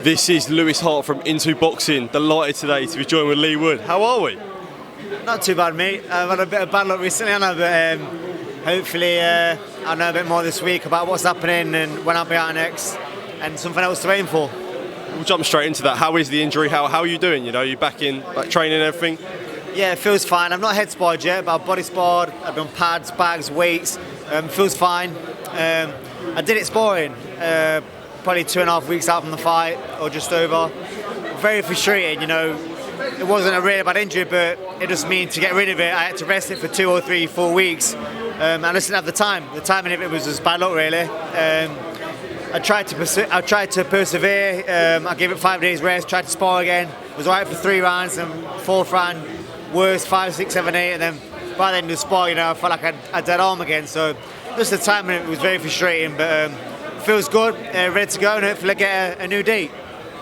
This is Lewis Hart from Into Boxing. Delighted today to be joined with Leigh Wood. How are we? Not too bad, mate. I've had a bit of bad luck recently, I know, but hopefully I'll know a bit more this week about what's happening and when I'll be out next, and something else to aim for. We'll jump straight into that. How is the injury? How are you doing? You know, you back in training and everything? Yeah, it feels fine. I've not head sparred yet, but I've body sparred. I've done pads, bags, weights. Feels fine. I did it sparring. Probably 2.5 weeks out from the fight, or just over. Very frustrating, you know. It wasn't a really bad injury, but it just means to get rid of it, I had to rest it for 2 or 3, 4 weeks. And I just didn't have the time. The timing of it was just bad luck, really. I tried to persevere. I gave it 5 days rest, tried to spar again. It was alright for 3 rounds, and 4th round, worse, 5, 6, 7, 8, and then by the end of the spar, you know, I felt like I'd dead arm again. So just the timing of it was very frustrating, but feels good, ready to go, and hopefully get a new date.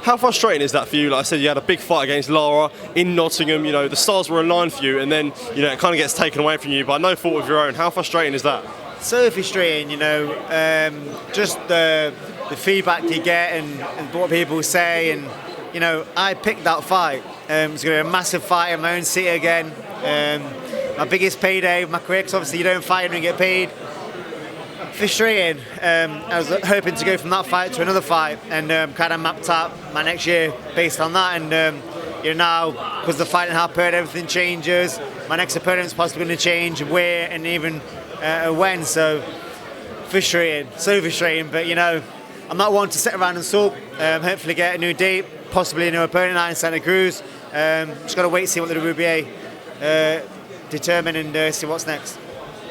How frustrating is that for you? Like I said, you had a big fight against Lara in Nottingham. You know, the stars were aligned for you, and then you know it kind of gets taken away from you by no fault of your own. How frustrating is that? So frustrating, you know. Just the feedback you get and what people say, and you know, I picked that fight. It's going to be a massive fight in my own city again. My biggest payday of my career, because obviously you don't fight and you get paid. Frustrating. I was hoping to go from that fight to another fight, and kind of mapped out my next year based on that. And you know, now because the fight didn't happen, everything changes. My next opponent's possibly going to change where and even when. So frustrating, so frustrating. But you know, I'm not one to sit around and sulk. Hopefully get a new date, possibly a new opponent out in Santa Cruz. Just got to wait and see what the WBA determine and see what's next.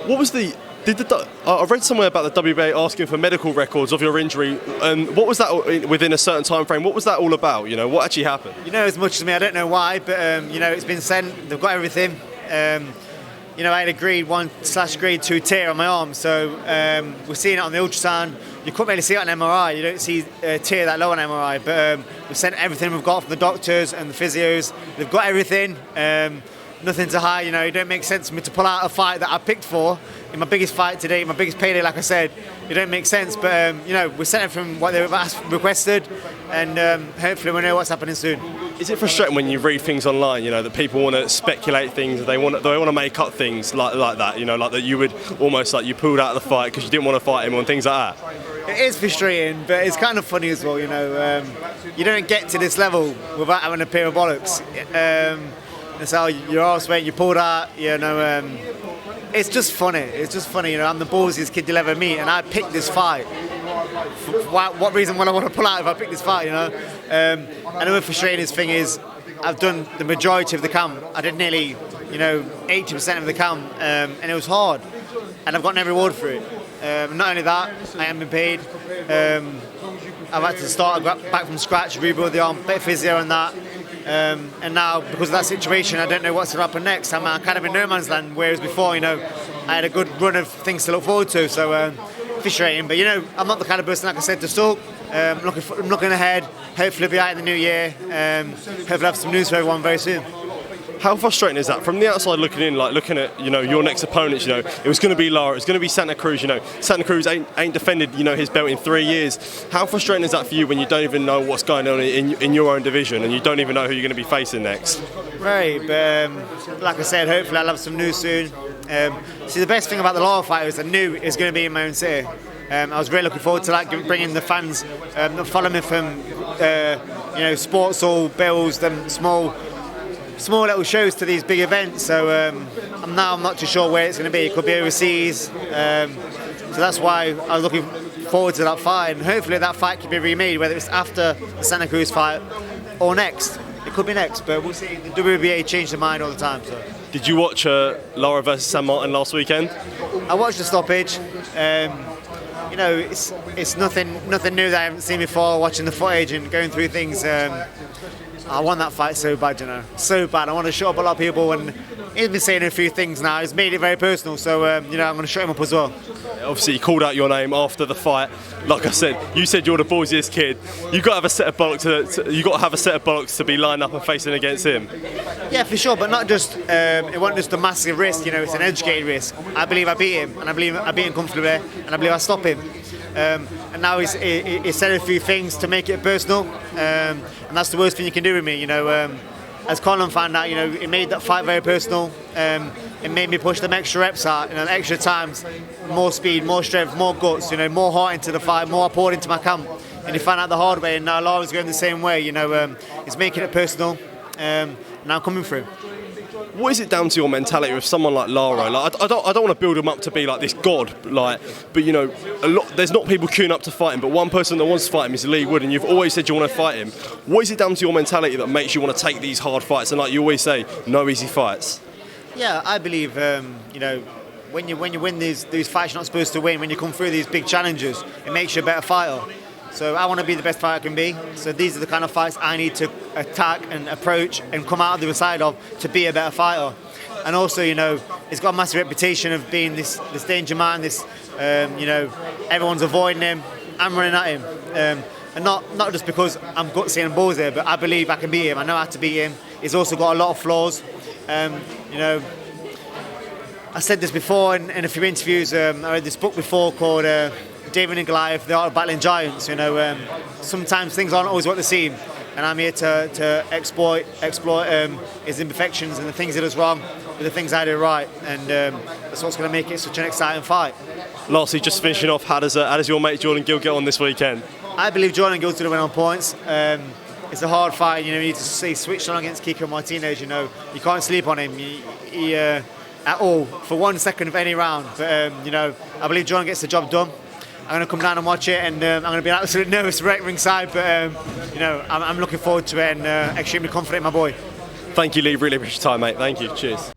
What was the? I read somewhere about the WBA asking for medical records of your injury, and what was that within a certain time frame? What was that all about? You know, what actually happened? You know as much as me. I don't know why, but you know, it's been sent. They've got everything. You know, I had a grade 1/grade 2 tear on my arm, so we're seeing it on the ultrasound. You couldn't really see it on MRI. You don't see a tear that low on MRI, but we've sent everything we've got from the doctors and the physios. They've got everything. Nothing to hide. You know, it don't make sense for me to pull out a fight that I picked for in my biggest fight today, my biggest payday. Like I said, it don't make sense. But you know, we sent it from what they've requested, and hopefully we know what's happening soon. Is it frustrating when you read things online? You know, that people want to speculate things, they want to make up things like that. You know, like that you would almost like you pulled out of the fight because you didn't want to fight him and things like that. It is frustrating, but it's kind of funny as well. You know, you don't get to this level without having a pair of bollocks. It's how your arse went, you pulled out, you know. It's just funny. It's just funny, you know. I'm the ballsiest kid you'll ever meet, and I picked this fight. What reason would I want to pull out if I picked this fight, you know? Another frustrating thing is, I've done the majority of the camp. I did nearly, you know, 80% of the camp, and it was hard. And I've gotten every reward for it. Not only that, I haven't been paid. I've had to start back from scratch, rebuild the arm, bit of physio and that. And now, because of that situation, I don't know what's going to happen next. I'm kind of in no man's land, whereas before, you know, I had a good run of things to look forward to. So frustrating, but you know, I'm not the kind of person, like I said, to stalk. I'm looking ahead. Hopefully, I'll be out in the new year. Hopefully, I'll have some news for everyone very soon. How frustrating is that from the outside looking in, like looking at, you know, your next opponents? You know, it was going to be Lara, it was going to be Santa Cruz. You know, Santa Cruz ain't defended, you know, his belt in 3 years. How frustrating is that for you when you don't even know what's going on in your own division and you don't even know who you're going to be facing next? Right, but like I said, hopefully I'll have some news soon. See, the best thing about the Lara fight is I knew it was going to be in my own city. I was really looking forward to that, bringing the fans that follow me from, you know, sports hall, bills, them small little shows to these big events. So I'm not too sure where it's going to be. It could be overseas. So that's why I was looking forward to that fight, and hopefully that fight can be remade, whether it's after the Santa Cruz fight or next. It could be next, but we'll see. The WBA changed their mind all the time. So. Did you watch Lara versus San Martin last weekend? I watched the stoppage. You know, it's nothing new that I haven't seen before. Watching the footage and going through things. I want that fight so bad, you know, so bad. I want to shut up a lot of people, and he's been saying a few things now. He's made it very personal, so you know, I'm going to shut him up as well. Obviously, he called out your name after the fight. Like I said, you said you're the ballsiest kid. You got to have a set of bollocks. You got to have a set of bollocks to be lined up and facing against him. Yeah, for sure, but not just. It wasn't just a massive risk. You know, it's an educated risk. I believe I beat him, and I believe I beat him comfortably, and I believe I stop him. And now he said a few things to make it personal, and that's the worst thing you can do with me. As Conor found out, it made that fight very personal. It made me push them extra reps out, extra times, more speed, more strength, more guts, more heart into the fight, more I poured into my camp. And he found out the hard way, and now Lara's going the same way. He's making it personal, and I'm coming through. What is it down to your mentality with someone like Lara? Like, I don't want to build him up to be like this god, but there's not people queuing up to fight him. But one person that wants to fight him is Leigh Wood, and you've always said you want to fight him. What is it down to your mentality that makes you want to take these hard fights? And like you always say, no easy fights. Yeah, I believe when you win these fights you're not supposed to win. When you come through these big challenges, it makes you a better fighter. So I want to be the best fighter I can be. So these are the kind of fights I need to attack and approach and come out of the other side of to be a better fighter. And also, he's got a massive reputation of being this danger man. Everyone's avoiding him. I'm running at him, and not just because I'm gutsy and ballsy, but I believe I can beat him. I know how to beat him. He's also got a lot of flaws. I said this before in a few interviews. I read this book before called David and Goliath, The Art of Battling Giants. Sometimes things aren't always what they seem, and I'm here to exploit his imperfections and the things he does wrong with the things I do right, and that's what's going to make it such an exciting fight. Lastly, just finishing off, how does your mate Jordan Gill get on this weekend? I believe Jordan Gill's going to win on points. It's a hard fight. You need to see switched on against Kiko Martinez. You can't sleep on him. He at all for 1 second of any round. But I believe Jordan gets the job done. I'm going to come down and watch it, and I'm going to be an absolute nervous wreck ringside. But I'm looking forward to it, and extremely confident in my boy. Thank you, Leigh. Really appreciate your time, mate. Thank you. Cheers.